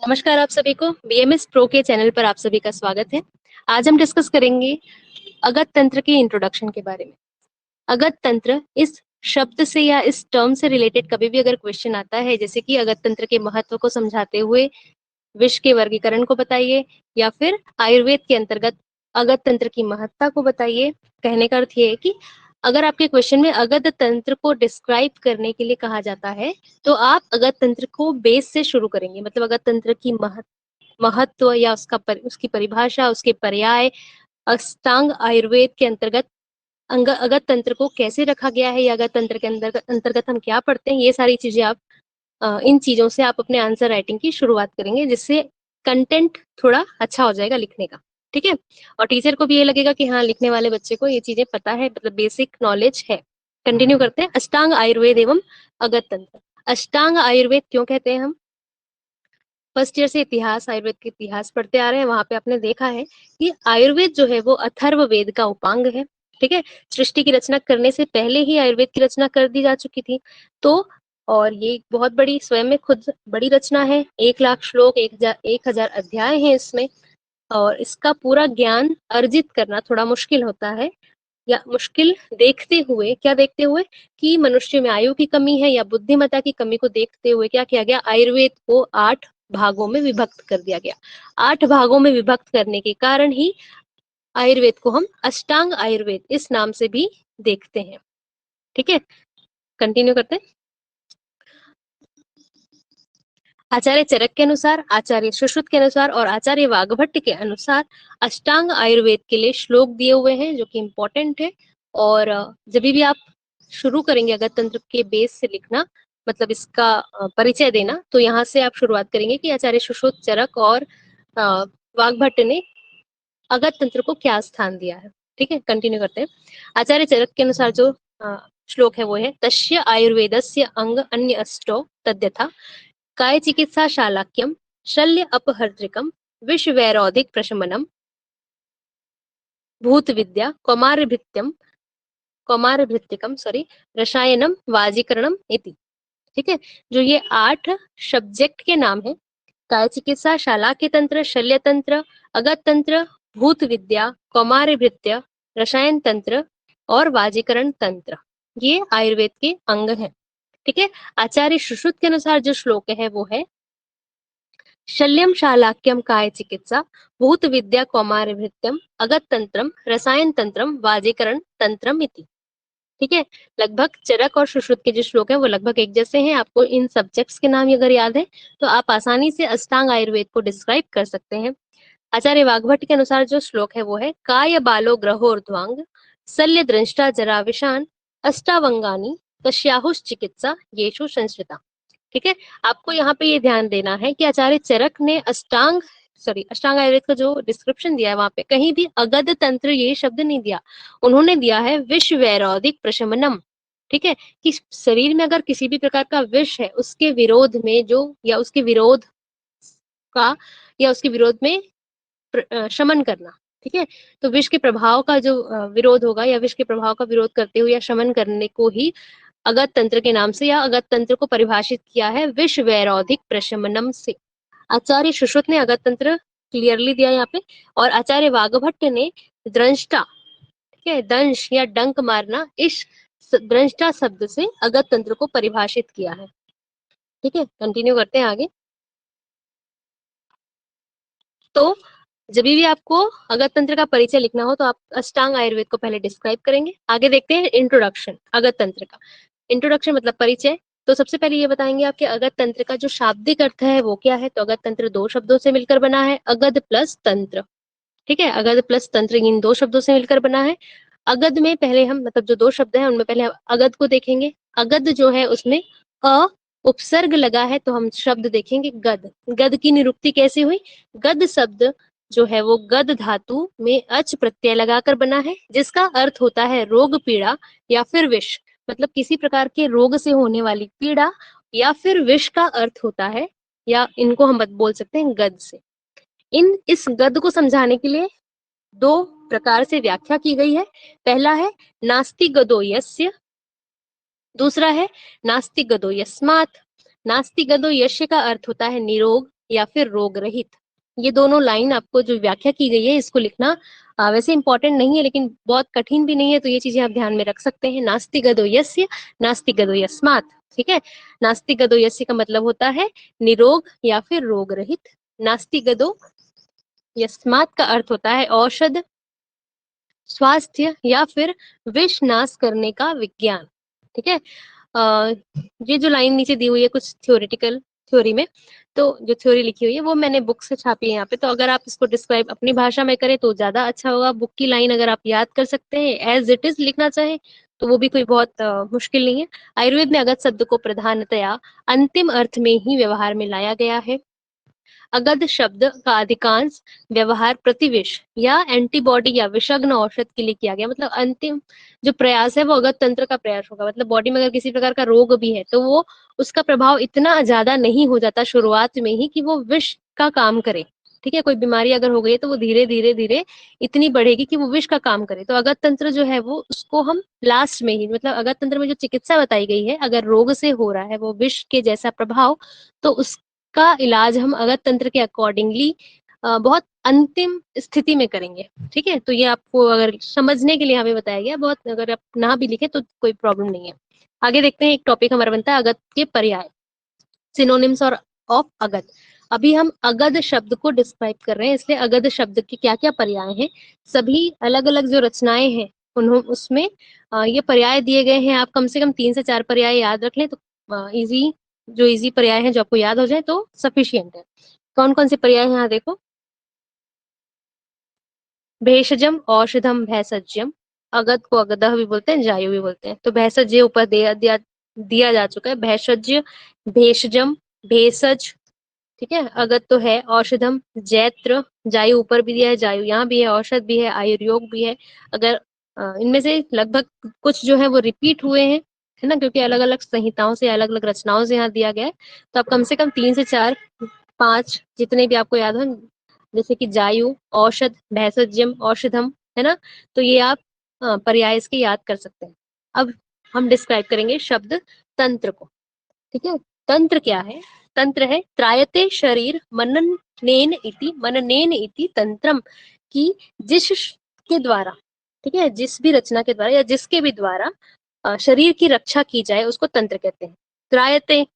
नमस्कार आप सभी को बीएमएस प्रो के चैनल पर आप सभी का स्वागत है। आज हम डिस्कस करेंगे अगत तंत्र की इंट्रोडक्शन के बारे में। अगत तंत्र इस शब्द से या इस टर्म से रिलेटेड कभी भी अगर क्वेश्चन आता है, जैसे कि अगत तंत्र के महत्व को समझाते हुए विष के वर्गीकरण को बताइए या फिर आयुर्वेद के अंतर्गत अगत तंत्र की महत्ता को बताइए, कहने का अर्थ ये है कि अगर आपके क्वेश्चन में अगत तंत्र को डिस्क्राइब करने के लिए कहा जाता है तो आप अगत तंत्र को बेस से शुरू करेंगे। मतलब अगत तंत्र की महत्व या उसकी परिभाषा, उसके पर्याय, अष्टांग आयुर्वेद के अंतर्गत अगत तंत्र को कैसे रखा गया है या अगत तंत्र के अंतर्गत हम क्या पढ़ते हैं, ये सारी चीजें आप इन चीजों से आप अपने आंसर राइटिंग की शुरुआत करेंगे, जिससे कंटेंट थोड़ा अच्छा हो जाएगा लिखने का। ठीक है, और टीचर को भी ये लगेगा कि हाँ, लिखने वाले बच्चे को ये चीजें पता है, मतलब बेसिक नॉलेज है। कंटिन्यू करते हैं। अष्टांग आयुर्वेद एवं अगत तंत्र। अष्टांग आयुर्वेद क्यों कहते हैं हम? फर्स्ट ईयर से इतिहास, आयुर्वेद के इतिहास पढ़ते आ रहे हैं, वहां पे आपने देखा है कि आयुर्वेद जो है वो अथर्व वेद का उपांग है। ठीक है, सृष्टि की रचना करने से पहले ही आयुर्वेद की रचना कर दी जा चुकी थी। तो और ये बहुत बड़ी, स्वयं में खुद बड़ी रचना है। 1,00,000 श्लोक, 1,000 अध्याय हैं इसमें, और इसका पूरा ज्ञान अर्जित करना थोड़ा मुश्किल होता है। या मुश्किल देखते हुए, क्या देखते हुए कि मनुष्य में आयु की कमी है या बुद्धिमत्ता की कमी को देखते हुए क्या किया गया, आयुर्वेद को 8 भागों में विभक्त कर दिया गया। 8 भागों में विभक्त करने के कारण ही आयुर्वेद को हम अष्टांग आयुर्वेद इस नाम से भी देखते हैं। ठीक है, कंटिन्यू करते हैं। आचार्य चरक के अनुसार, आचार्य सुश्रुत के अनुसार और आचार्य वाग्भट्ट के अनुसार अष्टांग आयुर्वेद के लिए श्लोक दिए हुए हैं, जो कि इम्पोर्टेंट है। और जब भी आप शुरू करेंगे अगत तंत्र के बेस से लिखना, मतलब इसका परिचय देना, तो यहाँ से आप शुरुआत करेंगे कि आचार्य सुश्रुत, चरक और वाग्भट्ट ने अगत तंत्र को क्या स्थान दिया है। ठीक है, कंटिन्यू करते हैं। आचार्य चरक के अनुसार जो श्लोक है वो है, तस्य आयुर्वेदस्य अंग अन्य अष्टौ तद्यथा काय चिकित्सा शालाक्यम शल्य अपहर्त्रिकम विष वैरोधिक प्रशमनम भूत विद्या कौमारभृत्यकम रसायनम वाजीकरणम इति। ठीक है, जो ये 8 सब्जेक्ट के नाम है, काय चिकित्सा, शालाक्य तंत्र, शल्य तंत्र, अगत तंत्र, भूत विद्या, कौमारभृत्य, रसायन तंत्र और वाजीकरण तंत्र, ये आयुर्वेद के अंग हैं। ठीक है, आचार्य सुश्रुत के अनुसार जो श्लोक है वो है, शल्यम शालाक्यम काय चिकित्सा भूत विद्या कौमारभृत्यम अगत तंत्रम रसायन तंत्रम वाजीकरण तंत्रम इति। ठीक है, लगभग चरक और सुश्रुत के जो श्लोक है वो लगभग एक जैसे हैं। आपको इन सब्जेक्ट्स के नाम अगर याद है तो आप आसानी से अष्टांग आयुर्वेद को डिस्क्राइब कर सकते हैं। आचार्य वाग्भट्ट के अनुसार जो श्लोक है वो है, काय बालो ग्रहोर्ध्वांग शल्य दृष्टा जरा विषान अष्टावंगानी तस्याहुष चिकित्सा येषु संस्कृता। ठीक है, आपको यहाँ पे ये ध्यान देना है कि आचार्य चरक ने अष्टांग आयुर्वेद का जो डिस्क्रिप्शन दिया है वहां पे कहीं भी अगध तंत्र ये शब्द नहीं दिया। उन्होंने दिया है विष वैरोधिक प्रशमनम। ठीक है, कि शरीर में अगर किसी भी प्रकार का विष है, उसके विरोध में जो, या उसके विरोध का, या उसके विरोध में शमन करना। ठीक है, तो विष के प्रभाव का जो विरोध होगा, या विष के प्रभाव का विरोध करते हुए या शमन करने को ही अगत तंत्र के नाम से या अगत तंत्र को परिभाषित किया है विष वैरोधिक प्रशमनम से। आचार्य सुश्रुत ने अगत तंत्र क्लियरली दिया यहाँ पे, और आचार्य वाग्भट्ट ने द्रष्टा, ठीक है, दंश या डंक मारना, इस द्रष्टा शब्द से अगत तंत्र को परिभाषित किया है। ठीक है, कंटिन्यू करते हैं आगे। तो जब भी आपको अगत तंत्र का परिचय लिखना हो तो आप अष्टांग आयुर्वेद को पहले डिस्क्राइब करेंगे। आगे देखते हैं इंट्रोडक्शन अगत तंत्र का। इंट्रोडक्शन मतलब परिचय। तो सबसे पहले ये बताएंगे आपके अगत तंत्र का जो शाब्दिक अर्थ है वो क्या है। तो अगत तंत्र 2 शब्दों से मिलकर बना है, अगध प्लस तंत्र। ठीक है, अगध प्लस तंत्र, इन 2 शब्दों से मिलकर बना है। अगध में पहले हम, मतलब जो 2 शब्द है उनमें पहले हम अगध को देखेंगे। अगध जो है उसमें अ उपसर्ग लगा है, तो हम शब्द देखेंगे गद। गद की निरुक्ति कैसे हुई? गद शब्द जो है वो गद धातु में अच प्रत्यय लगाकर बना है, जिसका अर्थ होता है रोग, पीड़ा या फिर विष। मतलब किसी प्रकार के रोग से होने वाली पीड़ा या फिर विष का अर्थ होता है, या इनको हम बोल सकते हैं गद से। इस गद को समझाने के लिए 2 प्रकार से व्याख्या की गई है। पहला है नास्ति गदो यस्य, दूसरा है नास्ति गदो यस्मात्। नास्ति गदो यस्य का अर्थ होता है निरोग या फिर रोग रहित। ये दोनों लाइन आपको जो व्याख्या की गई है इसको लिखना वैसे इंपॉर्टेंट नहीं है लेकिन बहुत कठिन भी नहीं है, तो ये चीजें आप ध्यान में रख सकते हैं। नास्ति गदो यस्य, नास्ति गदो यस्मात्। ठीक है, नास्ति गदो यस्य का मतलब होता है निरोग या फिर रोग रहित। नास्ति गदो यस्मात् का अर्थ होता है औषध, स्वास्थ्य या फिर विष नाश करने का विज्ञान। ठीक है, अ, ये जो लाइन नीचे दी हुई है कुछ थ्योरेटिकल थ्योरी में, तो जो थ्योरी लिखी हुई है वो मैंने बुक से छापी है यहाँ पे, तो अगर आप इसको डिस्क्राइब अपनी भाषा में करें तो ज्यादा अच्छा होगा। बुक की लाइन अगर आप याद कर सकते हैं एज इट इज लिखना चाहे तो वो भी कोई बहुत मुश्किल नहीं है। आयुर्वेद में अगध शब्द को प्रधानतया अंतिम अर्थ में ही व्यवहार में लाया गया है। अगध शब्द का अधिकांश व्यवहार प्रतिविष या एंटीबॉडी या विषग्न औषध के लिए किया गया, मतलब अंतिम जो प्रयास है वो अगध तंत्र का प्रयास होगा। मतलब बॉडी में अगर किसी प्रकार का रोग भी है तो वो उसका प्रभाव इतना ज्यादा नहीं हो जाता शुरुआत में ही कि वो विष का काम करे। ठीक है, कोई बीमारी अगर हो गई है तो वो धीरे धीरे धीरे इतनी बढ़ेगी कि वो विष का काम करे। तो अगध तंत्र जो है वो उसको हम लास्ट में ही, मतलब अगध तंत्र में जो चिकित्सा बताई गई है, अगर रोग से हो रहा है वो विष के जैसा प्रभाव, तो उस का इलाज हम अगध तंत्र के अकॉर्डिंगली बहुत अंतिम स्थिति में करेंगे। ठीक है, तो ये आपको अगर समझने के लिए हमें बताया गया, बहुत अगर आप ना भी लिखे तो कोई प्रॉब्लम नहीं है। आगे देखते हैं, एक टॉपिक हमारा बनता है अगध के पर्याय, सिनोनिम्स और ऑफ अगध। अभी हम अगध शब्द को डिस्क्राइब कर रहे हैं, इसलिए अगध शब्द के क्या क्या पर्याय हैं, सभी अलग अलग जो रचनाएं हैं उन्होंने उसमें ये पर्याय दिए गए हैं। आप कम से कम 3 से 4 पर्याय याद रख लें तो इजी, जो इजी पर्याय हैं जो आपको याद हो जाए तो सफिशियंट है। कौन कौन से पर्याय हैं यहाँ देखो। भेषजम, औषधम, भैषज्यम। अगध को अगदह भी बोलते हैं, जायु भी बोलते हैं। तो भैषज ये ऊपर दिया जा चुका है, भैषज्य, भेषजम, भेषज। ठीक है, अगध तो है, औषधम, जैत्र, जायु ऊपर भी दिया है, जायु यहाँ भी है, औषध भी है, आयुर्योग भी है। अगर इनमें से लगभग कुछ जो है वो रिपीट हुए हैं, है ना, क्योंकि अलग अलग संहिताओं से अलग अलग रचनाओं से यहाँ दिया गया है। तो आप कम से कम 3 से 4 5 जितने भी आपको याद हो, जैसे कि जायु, औषध, भैषज्यम, औषधम, है ना, तो ये आप पर्याय इसके याद कर सकते हैं। अब हम डिस्क्राइब करेंगे शब्द तंत्र को। ठीक है, तंत्र क्या है? तंत्र है त्रायते शरीर मननेन इति तंत्रम, की जिस के द्वारा, ठीक है, जिस भी रचना के द्वारा या जिसके भी द्वारा शरीर की रक्षा की जाए उसको तंत्र कहते हैं। त्रायते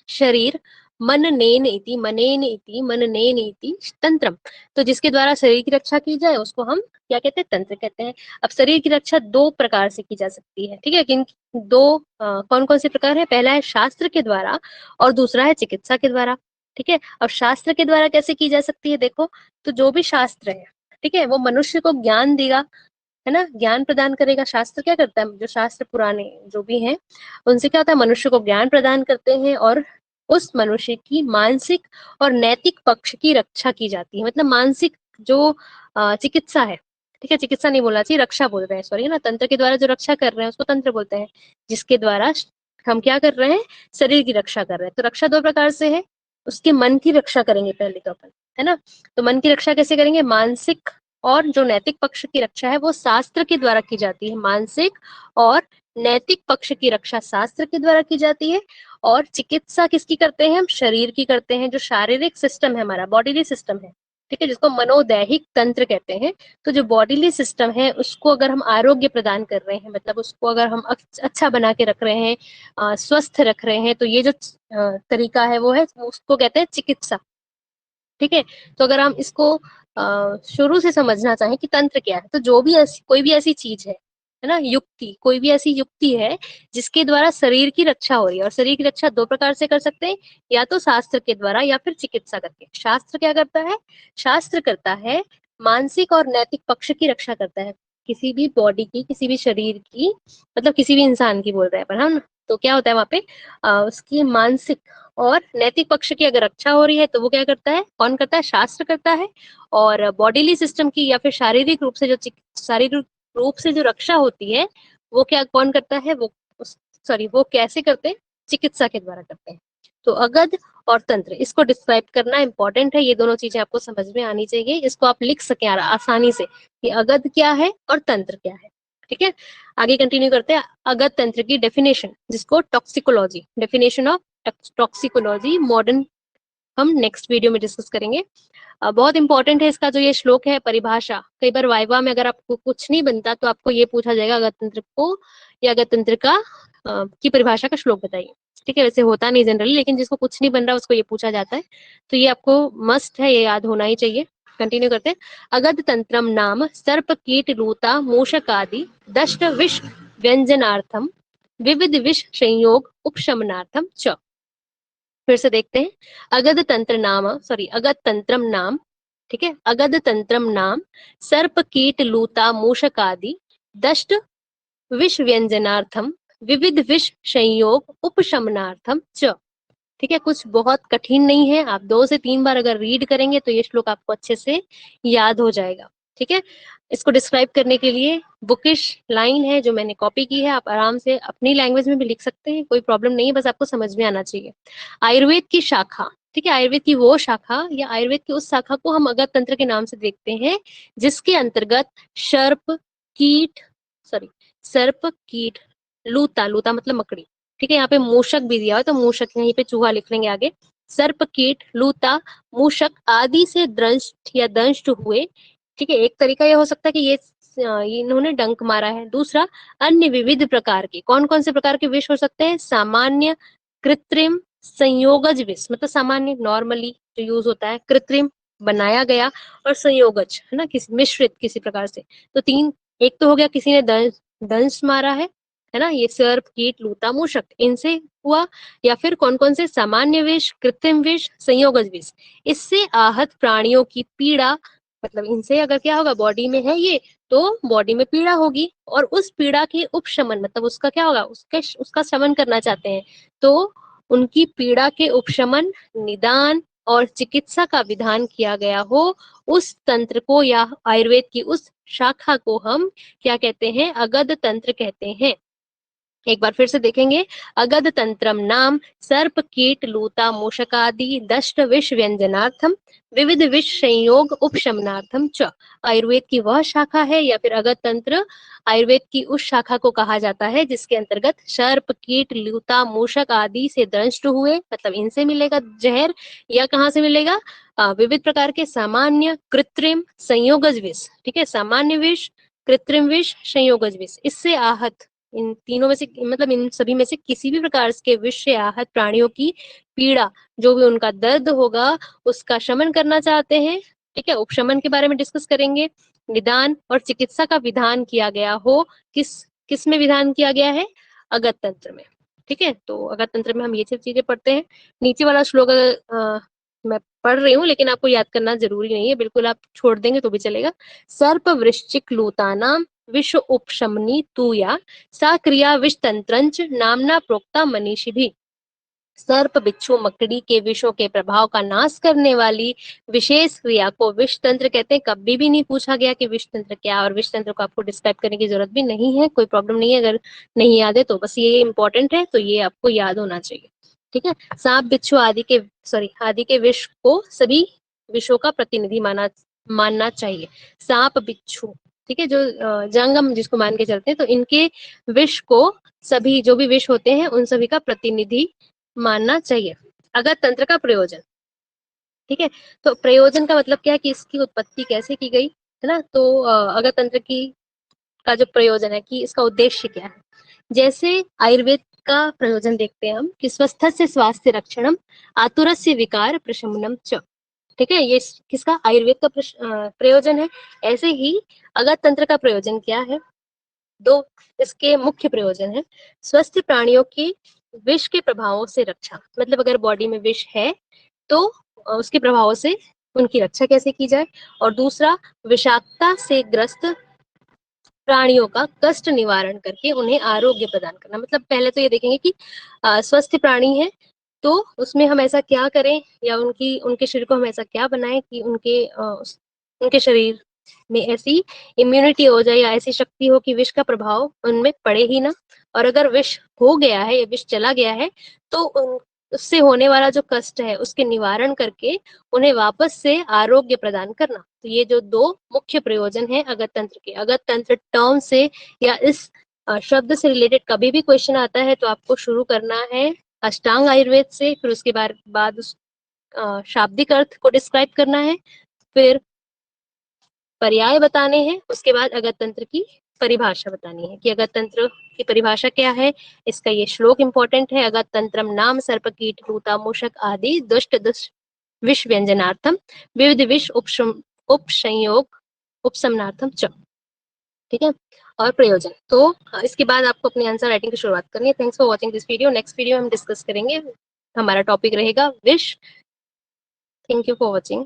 शरीर मननेन इति तंत्रम, तो जिसके द्वारा शरीर की रक्षा की जाए उसको हम क्या कहते हैं? तंत्र कहते हैं। अब शरीर की रक्षा 2 प्रकार से की जा सकती है। ठीक है, किन दो कौन कौन से प्रकार है? पहला है शास्त्र के द्वारा और दूसरा है चिकित्सा के द्वारा। ठीक है, अब शास्त्र के द्वारा कैसे की जा सकती है? देखो, तो जो भी शास्त्र है, ठीक है, वो मनुष्य को ज्ञान देगा, है ना, ज्ञान प्रदान करेगा। शास्त्र क्या करता है? जो शास्त्र पुराने जो भी हैं उनसे क्या होता है? मनुष्य को ज्ञान प्रदान करते हैं और उस मनुष्य की मानसिक और नैतिक पक्ष की रक्षा की जाती है। मतलब मानसिक जो चिकित्सा है, ठीक है, चिकित्सा नहीं बोलना चाहिए, रक्षा बोल रहे हैं, सॉरी, है ना, तंत्र के द्वारा जो रक्षा कर रहे हैं उसको तंत्र बोलते हैं, जिसके द्वारा हम क्या कर रहे हैं? शरीर की रक्षा कर रहे हैं। तो रक्षा 2 प्रकार से है, उसके मन की रक्षा करेंगे पहले तो अपन, है ना। तो मन की रक्षा कैसे करेंगे? मानसिक और जो नैतिक पक्ष की रक्षा है वो शास्त्र के द्वारा की जाती है। मानसिक और नैतिक पक्ष की रक्षा शास्त्र के द्वारा की जाती है। और चिकित्सा किसकी करते हैं? हम शरीर की करते हैं, जो शारीरिक सिस्टम है हमारा, बॉडीली सिस्टम है, ठीक है, जिसको मनोदैहिक तंत्र कहते हैं। तो जो बॉडीली सिस्टम है उसको अगर हम आरोग्य प्रदान कर रहे हैं, मतलब उसको अगर हम अच्छा बना के रख रहे हैं, स्वस्थ रख रहे हैं, तो ये जो तरीका है वो है, उसको कहते हैं चिकित्सा। ठीक है, तो अगर हम इसको शुरू से समझना चाहें कि तंत्र क्या है, तो जो भी ऐसी कोई भी ऐसी चीज है ना, युक्ति, कोई भी ऐसी युक्ति है जिसके द्वारा शरीर की रक्षा हो रही है। और शरीर की रक्षा 2 प्रकार से कर सकते हैं, या तो शास्त्र के द्वारा या फिर चिकित्सा करके। शास्त्र क्या करता है? शास्त्र करता है मानसिक और नैतिक पक्ष की रक्षा करता है, किसी भी बॉडी की, किसी भी शरीर की, मतलब किसी भी इंसान की बोल रहे हैं पर हम। तो क्या होता है वहां पे? उसकी मानसिक और नैतिक पक्ष की अगर रक्षा हो रही है तो वो क्या करता है? कौन करता है? शास्त्र करता है। और बॉडीली सिस्टम की या फिर शारीरिक रूप से जो रक्षा होती है वो क्या कौन करता है? वो सॉरी, वो कैसे करते हैं? चिकित्सा के द्वारा करते हैं। तो अगध और तंत्र, इसको डिस्क्राइब करना इंपॉर्टेंट है। ये दोनों चीजें आपको समझ में आनी चाहिए, इसको आप लिख सके आसानी से कि अगध क्या है और तंत्र क्या है। ठीक है, आगे कंटिन्यू करते हैं। अगध तंत्र की डेफिनेशन, जिसको toxicology, definition of toxicology modern हम नेक्स्ट वीडियो में डिस्कस करेंगे। बहुत इंपॉर्टेंट है इसका जो ये श्लोक है, परिभाषा। कई बार वाइवा में अगर आपको कुछ नहीं बनता तो आपको ये पूछा जाएगा अगत तंत्र को या अगत तंत्र का की परिभाषा का श्लोक बताइए। ठीक है, वैसे होता नहीं जनरली, लेकिन जिसको कुछ नहीं बन रहा उसको ये पूछा जाता है, तो ये आपको मस्ट है, ये याद होना ही चाहिए। कंटिन्यू करते हैं। अगत तंत्रम नाम सर्प कीट लूता मूषक आदि दष्ट विष व्यंजनार्थम विविध विष संयोग उपशमनार्थम च। फिर से देखते हैं। अगध तंत्र नाम, सॉरी, अगध तंत्रम नाम, ठीक है, अगध तंत्रम नाम सर्प कीट लूता मूषक आदि दष्ट विष व्यंजनार्थम विविध विष संयोग उपशमनार्थम च। ठीक है, कुछ बहुत कठिन नहीं है, आप 2 से 3 बार अगर रीड करेंगे तो ये श्लोक आपको अच्छे से याद हो जाएगा। ठीक है, इसको डिस्क्राइब करने के लिए बुकिश लाइन है जो मैंने कॉपी की है, आप आराम से अपनी लैंग्वेज में भी लिख सकते हैं, कोई प्रॉब्लम नहीं है, बस आपको समझ में आना चाहिए। आयुर्वेद की शाखा, ठीक है, आयुर्वेद की वो शाखा या आयुर्वेद की उस शाखा को हम अगत तंत्र के नाम से देखते हैं, जिसके अंतर्गत सर्प कीट, सॉरी, सर्प कीट लूता, लूता मतलब मकड़ी, ठीक है, यहाँ पे मूषक भी दिया है तो मूषक, यहीं पे चूहा लिख लेंगे आगे, सर्प कीट लूता मूषक आदि से दंष्ट या दंष्ट हुए। ठीक है, एक तरीका यह हो सकता है कि ये इन्होंने डंक मारा है। दूसरा, अन्य विविध प्रकार के, कौन कौन से प्रकार के विष हो सकते हैं? सामान्य, कृत्रिम, संयोगज विष, मतलब सामान्य नॉर्मली जो यूज होता है, कृत्रिम बनाया गया, और संयोगज है ना, किसी मिश्रित किसी प्रकार से। तो 3, एक तो हो गया किसी ने दंश मारा है ना, ये सर्प कीट लूता मूषक, इनसे हुआ, या फिर कौन कौन से? सामान्य विष, कृत्रिम विष, संयोगज विष। इससे आहत प्राणियों की पीड़ा, मतलब इनसे अगर क्या होगा, बॉडी में है ये तो बॉडी में पीड़ा होगी, और उस पीड़ा के उपशमन, मतलब उसका क्या होगा, उसका शमन करना चाहते हैं, तो उनकी पीड़ा के उपशमन, निदान और चिकित्सा का विधान किया गया हो, उस तंत्र को या आयुर्वेद की उस शाखा को हम क्या कहते हैं? अगध तंत्र कहते हैं। एक बार फिर से देखेंगे। अगध तंत्रम नाम सर्प कीट लूता मूषकादि दष्ट विष व्यंजनार्थम विविध विष संयोग उपशमनार्थम च। आयुर्वेद की वह शाखा है या फिर अगध तंत्र आयुर्वेद की उस शाखा को कहा जाता है जिसके अंतर्गत सर्प कीट लूता मूषक आदि से दंष्ट हुए, मतलब इनसे मिलेगा जहर, या कहाँ से मिलेगा? विविध प्रकार के सामान्य, कृत्रिम, संयोगज विष। ठीक है, सामान्य विष, कृत्रिम विष, संयोगज विष, इससे आहत, इन तीनों में से, मतलब इन सभी में से किसी भी प्रकार के विष से आहत प्राणियों की पीड़ा, जो भी उनका दर्द होगा, उसका शमन करना चाहते हैं। ठीक है, उपशमन के बारे में डिस्कस करेंगे। निदान और चिकित्सा का विधान किया गया हो, किस में विधान किया गया है? अगत तंत्र में। ठीक है, तो अगत तंत्र में हम ये सब चीजें पढ़ते हैं। नीचे वाला श्लोक मैं पढ़ रही हूँ, लेकिन आपको याद करना जरूरी नहीं है, बिल्कुल आप छोड़ देंगे तो भी चलेगा। सर्प वृश्चिक लूतानाम विश्व उपशमनी तू या सा क्रिया विष तंत्रंच नामना प्रोक्ता मनीषी भी। सर्प, बिच्छू, मकड़ी के विषों के प्रभाव का नाश करने वाली विशेष क्रिया को विष तंत्र कहते हैं। कभी भी नहीं पूछा गया कि विष तंत्र क्या, और विष तंत्र को आपको डिस्क्राइब करने की जरूरत भी नहीं है, कोई प्रॉब्लम नहीं है अगर नहीं याद है तो, बस ये इंपॉर्टेंट है तो ये आपको याद होना चाहिए। ठीक है, सांप, बिच्छू आदि के, आदि के विष को सभी विषों का प्रतिनिधि मानना चाहिए। सांप, बिच्छू, ठीक है, जो जंगम जिसको मान के चलते हैं, तो इनके विष को, सभी जो भी विष होते हैं उन सभी का प्रतिनिधि मानना चाहिए। अगत तंत्र का प्रयोजन, ठीक है, तो प्रयोजन का मतलब क्या है कि इसकी उत्पत्ति कैसे की गई, है ना, तो अगत तंत्र की का जो प्रयोजन है कि इसका उद्देश्य क्या है। जैसे आयुर्वेद का प्रयोजन देखते हैं हम कि स्वस्थ से स्वास्थ्य रक्षणम आतुरस्य विकार प्रशमनम च। ठीक है, ये किसका? आयुर्वेद का प्रयोजन है। ऐसे ही अगत तंत्र का प्रयोजन क्या है? 2 इसके मुख्य प्रयोजन है। स्वस्थ प्राणियों की विष के प्रभावों से रक्षा, मतलब अगर बॉडी में विष है तो उसके प्रभावों से उनकी रक्षा कैसे की जाए। और दूसरा, विषाक्तता से ग्रस्त प्राणियों का कष्ट निवारण करके उन्हें आरोग्य प्रदान करना। मतलब पहले तो ये देखेंगे कि स्वस्थ प्राणी है तो उसमें हम ऐसा क्या करें, या उनके शरीर को हम ऐसा क्या बनाएं कि उनके शरीर में ऐसी इम्यूनिटी हो जाए या ऐसी शक्ति हो कि विष का प्रभाव उनमें पड़े ही ना। और अगर विष हो गया है या विष चला गया है तो उससे होने वाला जो कष्ट है उसके निवारण करके उन्हें वापस से आरोग्य प्रदान करना। तो ये जो 2 मुख्य प्रयोजन है अगत तंत्र के। अगत तंत्र टर्म से या इस शब्द से रिलेटेड कभी भी क्वेश्चन आता है तो आपको शुरू करना है अष्टांग आयुर्वेद से, फिर उसके बाद शाब्दिक अर्थ को डिस्क्राइब करना है, फिर पर्याय बताने हैं, उसके बाद अगत तंत्र की परिभाषा बतानी है कि अगत तंत्र की परिभाषा क्या है। इसका ये श्लोक इंपॉर्टेंट है, अगत तंत्रम नाम सर्प कीट भूता मूषक आदि दुष्ट दुष्ट विष व्यंजनार्थम विविध विष उपसंयोग उपशमनार्थम च। ठीक है, और प्रयोजन। तो इसके बाद आपको अपने आंसर राइटिंग की शुरुआत करनी है। Thanks for watching this video. Next video हम डिस्कस करेंगे, हमारा टॉपिक रहेगा विष। Thank you for watching.